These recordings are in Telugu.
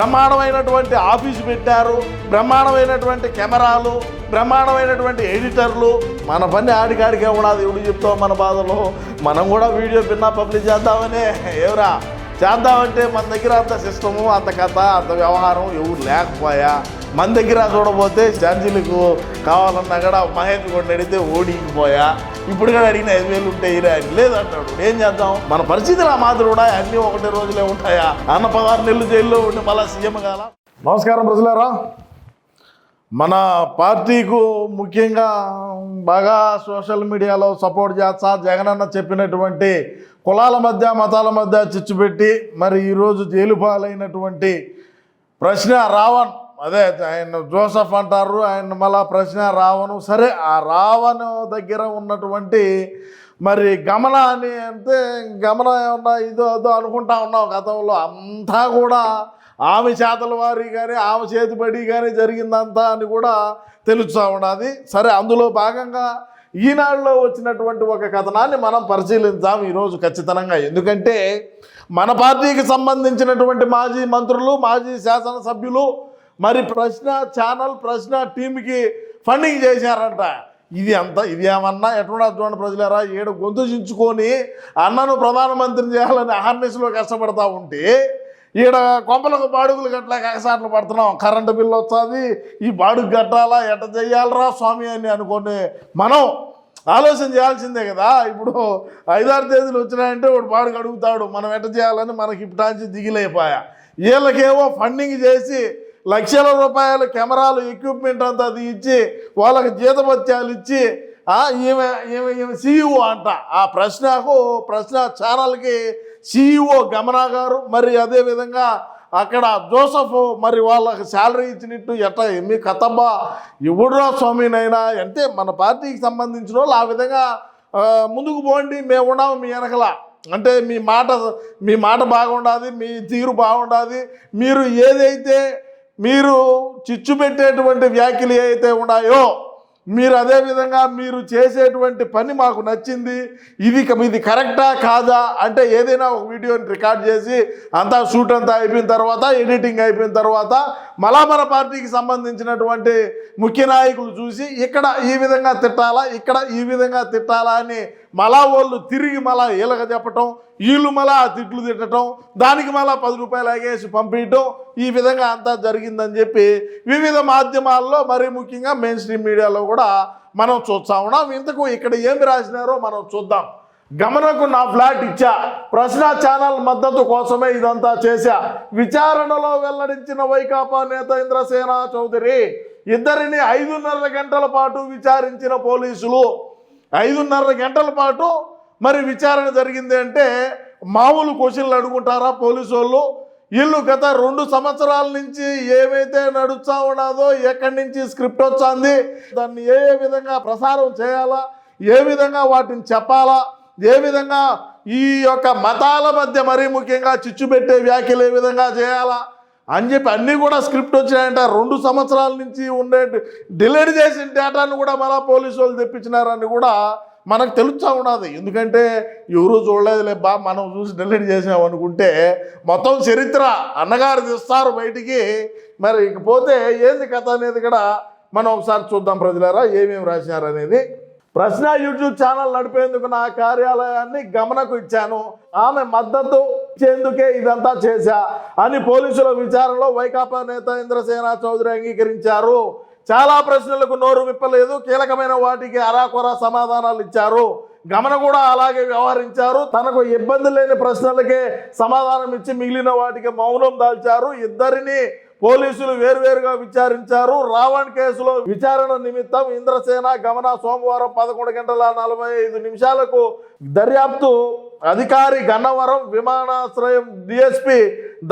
బ్రహ్మాండమైనటువంటి ఆఫీసు పెట్టారు, బ్రహ్మాండమైనటువంటి కెమెరాలు, బ్రహ్మాండమైనటువంటి ఎడిటర్లు. మన పని ఆడికాడికే ఉండదు. ఎవడు చెప్తావు మన బాధలో? మనం కూడా వీడియో పిన్నా పబ్లిష్ చేద్దామనే ఎవరా చేద్దామంటే మన దగ్గర అంత సిస్టము, అంత కథ, అంత వ్యవహారం ఎవరు లేకపోయా. మన దగ్గర చూడబోతే ఛార్జీలకు కావాలన్నా కూడా మహేంద్ర కూడా అడిగితే ఓడికిపోయా. ఇప్పుడు కూడా అడిగిన 5,000 ఉంటే ఇరా అని లేదంటాడు. ఏం చేద్దాం? మన పరిస్థితులు ఆ మాదిరి కూడా అన్నీ ఒకటే రోజులే ఉంటాయా? అన్న 16 నెలలు జైల్లో ఉండి మళ్ళీ సీఎం కాల. నమస్కారం ప్రజలారా. మన పార్టీకు ముఖ్యంగా బాగా సోషల్ మీడియాలో సపోర్ట్ చేస్తా జగనన్న చెప్పినటువంటి కులాల మధ్య మతాల మధ్య చిచ్చు పెట్టి మరి ఈరోజు జైలు పాలైనటువంటి ప్రశ్న రావణ్, అదే ఆయన జోసఫ్ అంటారు, ఆయన మళ్ళా ప్రశ్న రావణు. సరే, ఆ రావణ్ దగ్గర ఉన్నటువంటి మరి గమన అని అంటే గమన ఏమన్నా ఇదో అదో అనుకుంటా ఉన్నాం. గతంలో అంతా కూడా ఆమె చేతల వారి కానీ ఆమె చేతిబడి కానీ జరిగిందంతా అని కూడా తెలుస్తూ ఉన్నది. సరే, అందులో భాగంగా ఈనాడులో వచ్చినటువంటి ఒక కథనాన్ని మనం పరిశీలించాం ఈరోజు ఖచ్చితంగా. ఎందుకంటే మన పార్టీకి సంబంధించినటువంటి మాజీ మంత్రులు, మాజీ శాసనసభ్యులు మరి ప్రశ్న ఛానల్, ప్రశ్న టీంకి ఫండింగ్ చేశారంట. ఇది ఏమన్నా ఎట్లా చూడండి ప్రజలారా. ఏడు గొంతు చించుకొని అన్నను ప్రధానమంత్రిని చేయాలని అహర్నిశలో కష్టపడతా ఉంటే ఈడ కొంపలకు బాడుగులు గట్లా ఎగసాట్లు పడుతున్నాం. కరెంటు బిల్లు వస్తుంది, ఈ బాడుగు కట్టాలా, ఎట్ట చెయ్యాలరా స్వామి అని అనుకొని మనం ఆలోచన చేయాల్సిందే కదా. ఇప్పుడు 5-6 తేదీలు వచ్చినాయంటే వాడు బాడుగు అడుగుతాడు, మనం ఎట్ట చేయాలని మనకి ఇప్పటాంచి దిగిలైపోయా. వీళ్ళకేవో ఫండింగ్ చేసి లక్షల రూపాయలు కెమెరాలు, ఎక్విప్మెంట్ అంతా అది ఇచ్చి వాళ్ళకి జీతభత్యాలు ఇచ్చి ఈమె సీఈఓ అంట. ఆ ప్రశ్న ఛానల్కి సీఈఓ గమనా గారు, మరి అదేవిధంగా అక్కడ జోసఫ్ మరి వాళ్ళకి శాలరీ ఇచ్చినట్టు ఎట్లా మీ కథబ్బా ఎవడురా స్వామినైనా అంటే మన పార్టీకి సంబంధించిన వాళ్ళు ఆ విధంగా ముందుకు పోండి, మేము ఉన్నాము మీ వెనకల అంటే మీ మాట బాగుండాది, మీ తీరు బాగుండాది. మీరు ఏదైతే మీరు చిచ్చు పెట్టేటువంటి వ్యాఖ్యలు ఏవైతే ఉన్నాయో మీరు అదేవిధంగా మీరు చేసేటువంటి పని మాకు నచ్చింది, ఇది కరెక్టా కాదా అంటే ఏదైనా ఒక వీడియోని రికార్డ్ చేసి అంతా షూట్ అంతా అయిపోయిన తర్వాత, ఎడిటింగ్ అయిపోయిన తర్వాత మళ్ళా మన పార్టీకి సంబంధించినటువంటి ముఖ్య నాయకులు చూసి ఇక్కడ ఈ విధంగా తిట్టాలా, ఇక్కడ ఈ విధంగా తిట్టాలా అని మళ్ళా వాళ్ళు తిరిగి మళ్ళా వీళ్ళగా చెప్పటం, వీళ్ళు మళ్ళా తిట్లు తిట్టడం, దానికి మళ్ళా 10 రూపాయలు ఎగేసి పంపించడం, ఈ విధంగా అంతా జరిగిందని చెప్పి వివిధ మాధ్యమాల్లో మరి ముఖ్యంగా మెయిన్ స్ట్రీమ్ మీడియాలో కూడా మనం చూస్తూ ఉన్నాం. ఇంతకు ఇక్కడ ఏమి రాసినారో మనం చూద్దాం. గమనకు నా ఫ్లాట్ ఇచ్చా, ప్రశ్న ఛానల్ మద్దతు కోసమే ఇదంతా చేశా, విచారణలో వెల్లడించిన వైకాపా నేత ఇంద్రసేన చౌదరి ఇద్దరిని 5.5 గంటల పాటు విచారించిన పోలీసులు. 5.5 గంటల పాటు మరి విచారణ జరిగింది అంటే మామూలు క్వశ్చన్లు అడుగుంటారా పోలీసు వాళ్ళు? వీళ్ళు గత 2 సంవత్సరాల నుంచి ఏమైతే నడుస్తూ ఉన్నదో, ఎక్కడి నుంచి స్క్రిప్ట్ వచ్చింది, దాన్ని ఏ విధంగా ప్రసారం చేయాలా, ఏ విధంగా వాటిని చెప్పాలా, ఏ విధంగా ఈ యొక్క మతాల మధ్య మరీ ముఖ్యంగా చిచ్చు పెట్టే వ్యాఖ్యలు ఏ విధంగా చేయాలా అని చెప్పి అన్నీ కూడా స్క్రిప్ట్ వచ్చినాయంట. 2 సంవత్సరాల నుంచి ఉండే డిలీట్ చేసిన డేటాను కూడా మళ్ళీ పోలీసు వాళ్ళు తెప్పించినారని కూడా మనకు తెలుస్తూ ఉన్నది. ఎందుకంటే ఎవరు చూడలేదులే బా, మనం చూసి డిలీట్ చేసాం అనుకుంటే మొత్తం చరిత్ర అన్నగారు తీస్తారు బయటికి. మరి ఇకపోతే ఏంది కథ అనేది కూడా మనం ఒకసారి చూద్దాం ప్రజలారా, ఏమేమి రాసినారు అనేది. ప్రశ్న యూట్యూబ్ ఛానల్ నడిపేందుకు నా కార్యాలయాన్ని గమనకు ఇచ్చాను, ఆమె మద్దతు ఇచ్చేందుకే ఇదంతా చేశా అని పోలీసుల విచారణలో వైకాపా నేత ఇంద్రసేన చౌదరి అంగీకరించారు. చాలా ప్రశ్నలకు నోరు విప్పలేదు, కీలకమైన వాటికి అరాకొరా సమాధానాలు ఇచ్చారు. గమన కూడా అలాగే వ్యవహరించారు. తనకు ఇబ్బంది లేని ప్రశ్నలకే సమాధానం ఇచ్చి మిగిలిన వాటికి మౌనం దాల్చారు. ఇద్దరిని పోలీసులు వేర్వేరుగా విచారించారు. రావణ్ కేసులో విచారణ నిమిత్తం ఇంద్రసేన గమన సోమవారం 11:45 దర్యాప్తు అధికారి గన్నవరం విమానాశ్రయం డిఎస్పి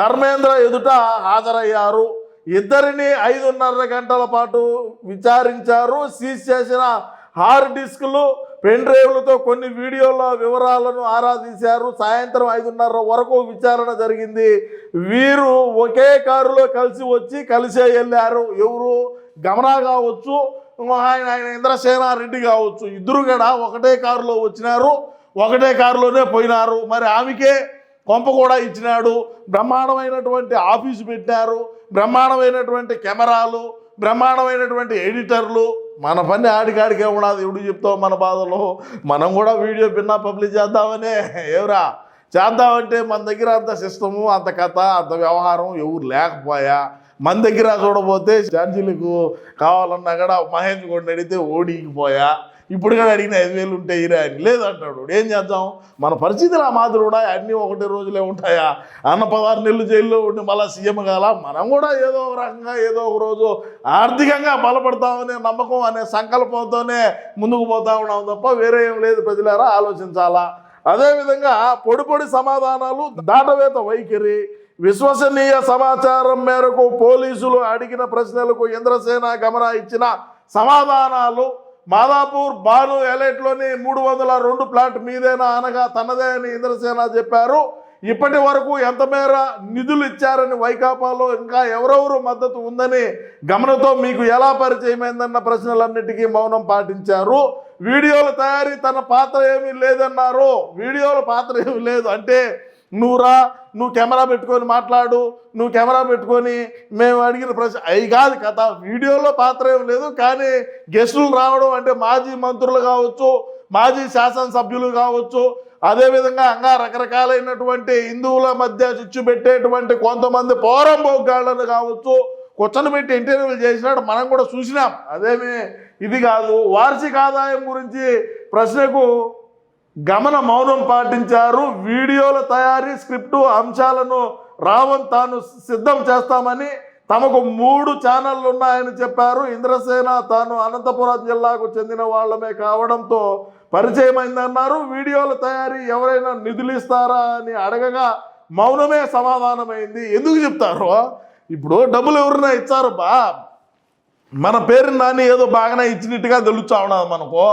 ధర్మేంద్ర ఎదుట హాజరయ్యారు. ఇద్దరిని 5.5 గంటల పాటు విచారించారు. సీజ్ చేసిన హార్డ్ డిస్క్లు, పెన్ డ్రైవ్లతో కొన్ని వీడియోల వివరాలను ఆరా తీశారు. సాయంత్రం 5:30 వరకు విచారణ జరిగింది. వీరు ఒకే కారులో కలిసే వెళ్ళారు. ఎవరు? గమనా కావచ్చు, ఆయన ఇంద్రసేనారెడ్డి కావచ్చు. ఇద్దరు కూడా ఒకటే కారులో వచ్చినారు, ఒకటే కారులోనే పోయినారు. మరి ఆమెకే కొంప కూడా ఇచ్చినాడు, బ్రహ్మాండమైనటువంటి ఆఫీసు పెట్టారు, బ్రహ్మాండమైనటువంటి కెమెరాలు, బ్రహ్మాండమైనటువంటి ఎడిటర్లు. మన పని ఆడికాడికే ఉండదు. ఎవడు చెప్తావు మన బాధలో? మనం కూడా వీడియో భిన్నా పబ్లిష్ చేద్దామనే ఎవరా చేద్దామంటే మన దగ్గర అంత సిస్టము, అంత కథ, అంత వ్యవహారం ఎవరు లేకపోయా. మన దగ్గర చూడబోతే ఛార్జీలకు కావాలన్నా కూడా మహేష్ కూడా అడిగితే ఓడికిపోయా. ఇప్పుడు కూడా అడిగిన 5,000 ఉంటే ఇరా అని లేదంటాడు. ఏం చేద్దాం? మన పరిస్థితులు ఆ మాదిరి కూడా అన్నీ ఒకటి రోజులే ఉంటాయా? అన్న 16 నెలలు జైల్లో ఉండి మళ్ళీ సీఎం కాల. మనం కూడా ఏదో ఒక రకంగా ఏదో ఒక రోజు ఆర్థికంగా బలపడతామనే నమ్మకం అనే సంకల్పంతోనే ముందుకు పోతా ఉన్నాం తప్ప వేరే ఏం లేదు. ప్రజలారా ఆలోచించాలా. అదేవిధంగా పొడి సమాధానాలు, దాటవేత వైఖరి, విశ్వసనీయ సమాచారం మేరకు పోలీసులు అడిగిన ప్రశ్నలకు ఇంద్రసేన గమన ఇచ్చిన సమాధానాలు. మాదాపూర్ భాను ఎలైట్లోని 302 ప్లాట్ మీదేనా అనగా తనదే అని ఇంద్రసేన చెప్పారు. ఇప్పటి వరకు ఎంత మేర నిధులు ఇచ్చారని, వైకాపాలో ఇంకా ఎవరెవరు మద్దతు ఉందని గమనంతో మీకు ఎలా పరిచయమైందన్న ప్రశ్నలన్నిటికీ మౌనం పాటించారు. వీడియోల తయారీ తన పాత్ర ఏమీ లేదన్నారు. వీడియోల పాత్ర ఏమీ లేదు అంటే నువ్వు కెమెరా పెట్టుకొని మాట్లాడు, నువ్వు కెమెరా పెట్టుకొని మేము అడిగిన ప్రశ్న అవి కాదు కథ. వీడియోలో పాత్ర ఏం లేదు. కానీ గెస్టులు రావడం అంటే మాజీ మంత్రులు కావచ్చు, మాజీ శాసనసభ్యులు కావచ్చు, అదేవిధంగా ఇంకా రకరకాలైనటువంటి హిందువుల మధ్య చిచ్చు పెట్టేటువంటి కొంతమంది పోరంబోగ్గాళ్ళను కావచ్చు కూర్చొని పెట్టి ఇంటర్వ్యూలు చేసినాడు. మనం కూడా చూసినాం. అదేమి ఇది కాదు. వార్షిక ఆదాయం గురించి ప్రశ్నకు గమన మౌనం పాటించారు. వీడియోల తయారీ, స్క్రిప్టు అంశాలను రావణ్ తాను సిద్ధం చేస్తామని, తమకు 3 ఛానళ్ళు ఉన్నాయని చెప్పారు. ఇంద్రసేన తాను అనంతపురం జిల్లాకు చెందిన వాళ్ళమే కావడంతో పరిచయమైందన్నారు. వీడియోల తయారీ ఎవరైనా నిధులు ఇస్తారా అని అడగగా మౌనమే సమాధానమైంది. ఎందుకు చెప్తారు? ఇప్పుడు డబ్బులు ఎవరైనా ఇచ్చారు మన పేరు నాని ఏదో బాగానే ఇచ్చినట్టుగా తెలుస్తా ఉన్నది మనకు.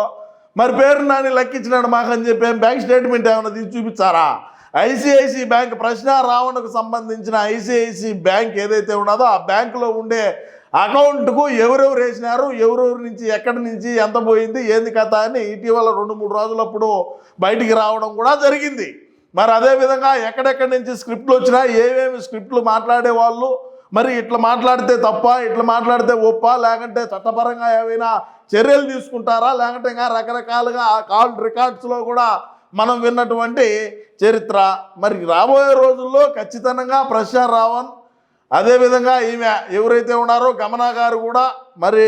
మరి పేరు నాని లెక్కించినాడు మాకని చెప్పి బ్యాంక్ స్టేట్మెంట్ ఏమైనా తీసి చూపించారా? ఐసిఐసి బ్యాంక్ ప్రశ్న రావణకు సంబంధించిన ఐసిఐసి బ్యాంక్ ఏదైతే ఉన్నదో ఆ బ్యాంకులో ఉండే అకౌంట్కు ఎవరెవరు వేసినారు, ఎవరెవరి నుంచి ఎక్కడి నుంచి ఎంత పోయింది, ఏంది కథ అని ఇటీవల 2-3 రోజులప్పుడు బయటికి రావడం కూడా జరిగింది. మరి అదేవిధంగా ఎక్కడెక్కడి నుంచి స్క్రిప్ట్లు వచ్చినా, ఏమేమి స్క్రిప్ట్లు మాట్లాడేవాళ్ళు, మరి ఇట్లా మాట్లాడితే తప్ప, ఇట్లా మాట్లాడితే ఒప్ప, లేకంటే చట్టపరంగా ఏమైనా చర్యలు తీసుకుంటారా, లేకంటే ఇంకా రకరకాలుగా ఆ కాల్ రికార్డ్స్లో కూడా మనం విన్నటువంటి చరిత్ర. మరి రాబోయే రోజుల్లో ఖచ్చితంగా ప్రశ్న రావణ్, అదేవిధంగా ఈమె ఎవరైతే ఉన్నారో గమనా గారు కూడా మరి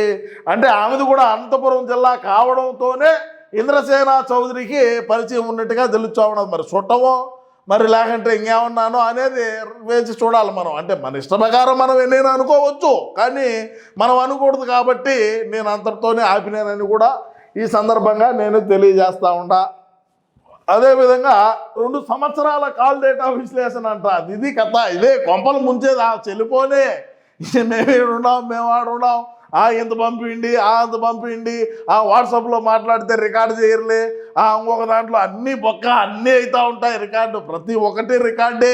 అంటే ఆమెది కూడా అనంతపురం జిల్లా కావడంతోనే ఇంద్రసేన చౌదరికి పరిచయం ఉన్నట్టుగా తెలుస్తూ ఉన్నది. మరి చుట్టమో మరి లేకంటే ఇంకేమన్నానో అనేది వేచి చూడాలి మనం. అంటే మన ఇష్ట ప్రకారం మనం ఎన్నైనా అనుకోవచ్చు, కానీ మనం అనకూడదు కాబట్టి నేను అంతటితోనే ఆపినానని కూడా ఈ సందర్భంగా నేను తెలియజేస్తూ ఉంటా. అదేవిధంగా 2 సంవత్సరాల కాల్ డేటా విశ్లేషణ అంట. ఇది కథ. ఇదే కొంపలు ముంచేది. ఆ చెల్లిపోనే మేమేడున్నాం, మేము ఆడున్నాం, ఇంత పంపిండి, అంత పంపిండి, వాట్సాప్లో మాట్లాడితే రికార్డు చేయరులే, ఇంకొక దాంట్లో అన్నీ బొక్క, అన్నీ అవుతూ ఉంటాయి రికార్డు, ప్రతి ఒక్కటి రికార్డే.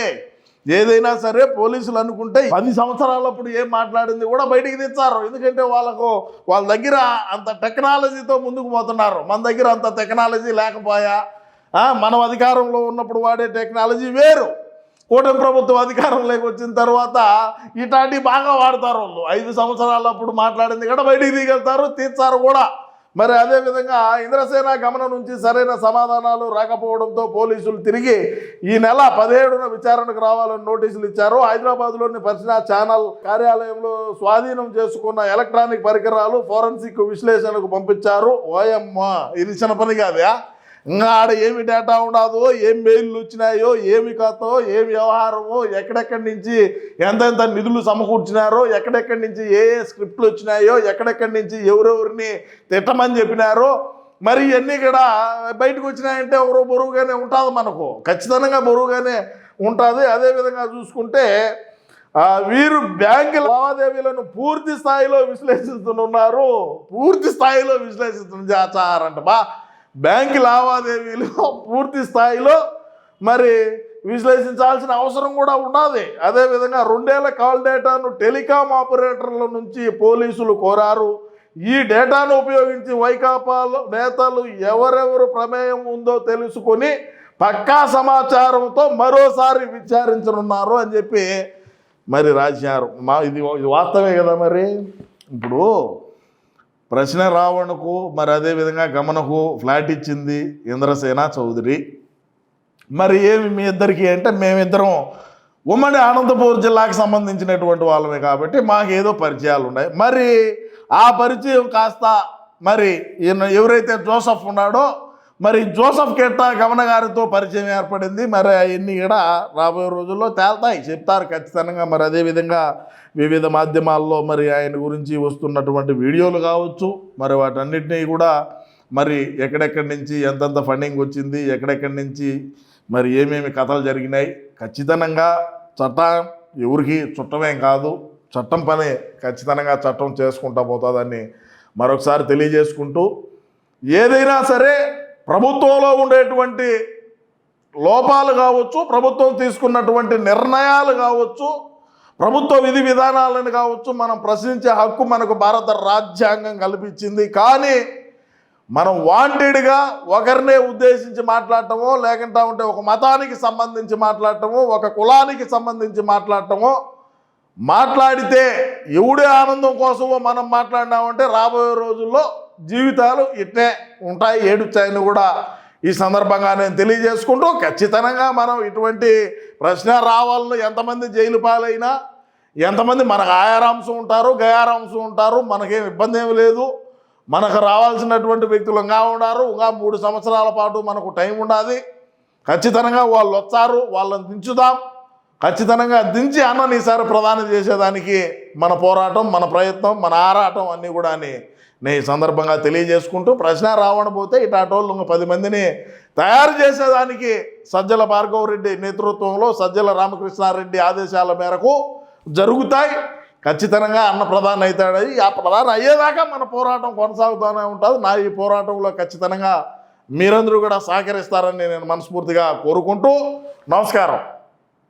ఏదైనా సరే పోలీసులు అనుకుంటే 10 సంవత్సరాలప్పుడు ఏం మాట్లాడింది కూడా బయటికి తెచ్చారు. ఎందుకంటే వాళ్ళ దగ్గర అంత టెక్నాలజీతో ముందుకు పోతున్నారు. మన దగ్గర అంత టెక్నాలజీ లేకపోయా. మనం అధికారంలో ఉన్నప్పుడు వాడే టెక్నాలజీ వేరు. కూటమి ప్రభుత్వం అధికారంలోకి వచ్చిన తర్వాత ఇట్లాంటివి బాగా వాడతారు వాళ్ళు. 5 సంవత్సరాలప్పుడు మాట్లాడింది కూడా బయటికి దిగలుతారు, తీర్చారు కూడా. మరి అదేవిధంగా ఇంద్రసేన గమనం నుంచి సరైన సమాధానాలు రాకపోవడంతో పోలీసులు తిరిగి ఈ నెల 17న విచారణకు రావాలని నోటీసులు ఇచ్చారు. హైదరాబాద్లోని పరిశ్రమ ఛానల్ కార్యాలయంలో స్వాధీనం చేసుకున్న ఎలక్ట్రానిక్ పరికరాలు ఫోరెన్సిక్ విశ్లేషణకు పంపించారు. ఓయమ్మ, ఇది చిన్న పని కాదా? ఇంకా ఆడ ఏమి డేటా ఉండదో, ఏం మెయిల్లు వచ్చినాయో, ఏమి కథో, ఏమి వ్యవహారమో, ఎక్కడెక్కడి నుంచి ఎంతెంత నిధులు సమకూర్చినారో, ఎక్కడెక్కడి నుంచి ఏ స్క్రిప్ట్లు వచ్చినాయో, ఎక్కడెక్కడి నుంచి ఎవరెవరిని తిట్టమని చెప్పినారో, మరి ఇవన్నీ కూడా బయటకు వచ్చినాయంటే ఎవరో బరువుగానే ఉంటుంది. మనకు ఖచ్చితంగా బరువుగానే ఉంటుంది. అదేవిధంగా చూసుకుంటే వీరు బ్యాంకు లావాదేవీలను పూర్తి స్థాయిలో విశ్లేషిస్తున్నారు. పూర్తి స్థాయిలో విశ్లేషిస్తున్నారంట. బ్యాంకు లావాదేవీలు పూర్తి స్థాయిలో మరి విశ్లేషించాల్సిన అవసరం కూడా ఉన్నది. అదేవిధంగా 2 ఏళ్ల కాల్ డేటాను టెలికాం ఆపరేటర్ల నుంచి పోలీసులు కోరారు. ఈ డేటాను ఉపయోగించి వైకాపా నేతలు ఎవరెవరు ప్రమేయం ఉందో తెలుసుకొని పక్కా సమాచారంతో మరోసారి విచారించనున్నారు అని చెప్పి మరి రాశారు. ఇది వాస్తవే కదా. మరి ఇప్పుడు ప్రశ్న రావణకు మరి అదేవిధంగా గమనకు ఫ్లాట్ ఇచ్చింది ఇంద్రసేన చౌదరి. మరి ఏమి మీ ఇద్దరికి అంటే మేమిద్దరం ఉమ్మడి అనంతపూర్ జిల్లాకు సంబంధించినటువంటి వాళ్ళమే కాబట్టి మాకేదో పరిచయాలు ఉన్నాయి. మరి ఆ పరిచయం కాస్త మరి ఈయన ఎవరైతే జోసఫ్ ఉన్నాడో మరి జోసఫ్ కెట్టా గమన గారితో పరిచయం ఏర్పడింది. మరి అవన్నీ కూడా రాబోయే రోజుల్లో తేల్తాయి, చెప్తారు ఖచ్చితంగా. మరి అదేవిధంగా వివిధ మాధ్యమాల్లో మరి ఆయన గురించి వస్తున్నటువంటి వీడియోలు కావచ్చు, మరి వాటన్నిటినీ కూడా మరి ఎక్కడెక్కడి నుంచి ఎంతెంత ఫండింగ్ వచ్చింది, ఎక్కడెక్కడి నుంచి మరి ఏమేమి కథలు జరిగినాయి, ఖచ్చితంగా చట్టం ఎవరికి చుట్టమేం కాదు, చట్టం పని ఖచ్చితంగా చట్టం చేసుకుంటా పోతుందని మరొకసారి తెలియజేసుకుంటూ, ఏదైనా సరే ప్రభుత్వంలో ఉండేటువంటి లోపాలు కావచ్చు, ప్రభుత్వం తీసుకున్నటువంటి నిర్ణయాలు కావచ్చు, ప్రభుత్వ విధి విధానాలను కావచ్చు మనం ప్రశ్నించే హక్కు మనకు భారత రాజ్యాంగం కల్పించింది. కానీ మనం వాంటెడ్గా ఒకరినే ఉద్దేశించి మాట్లాడటమో, లేకుంటా ఉంటే ఒక మతానికి సంబంధించి మాట్లాడటమో, ఒక కులానికి సంబంధించి మాట్లాడటమో, మాట్లాడితే ఎవడే ఆనందం కోసమో మనం మాట్లాడినామంటే రాబోయే రోజుల్లో జీవితాలు ఇట్నే ఉంటాయి, ఏడుచాయని కూడా ఈ సందర్భంగా నేను తెలియజేసుకుంటూ, ఖచ్చితంగా మనం ఇటువంటి ప్రశ్న రావాలని ఎంతమంది జైలు పాలైనా, ఎంతమంది మనకు ఆయారాంశం ఉంటారు, గయారాంశం ఉంటారు, మనకేం ఇబ్బంది ఏమి లేదు. మనకు రావాల్సినటువంటి వ్యక్తులు ఇంకా ఉన్నారు, ఇంకా 3 సంవత్సరాల పాటు మనకు టైం ఉండాలి. ఖచ్చితంగా వాళ్ళు వచ్చారు, వాళ్ళని దించుదాం. ఖచ్చితంగా దించి అన్నని ఈసారి ప్రధాని చేసేదానికి మన పోరాటం, మన ప్రయత్నం, మన ఆరాటం అన్నీ కూడా నేను ఈ సందర్భంగా తెలియజేసుకుంటూ, ప్రశ్న రావకపోతే ఇటాటోళ్ళు 10 మందిని తయారు చేసేదానికి సజ్జల భార్గవరెడ్డి నేతృత్వంలో సజ్జల రామకృష్ణారెడ్డి ఆదేశాల మేరకు జరుగుతాయి. ఖచ్చితంగా అన్న ప్రధాని అవుతాడని, ఆ ప్రధాని అయ్యేదాకా మన పోరాటం కొనసాగుతూనే ఉంటుంది. నా ఈ పోరాటంలో ఖచ్చితంగా మీరందరూ కూడా సహకరిస్తారని నేను మనస్ఫూర్తిగా కోరుకుంటూ నమస్కారం.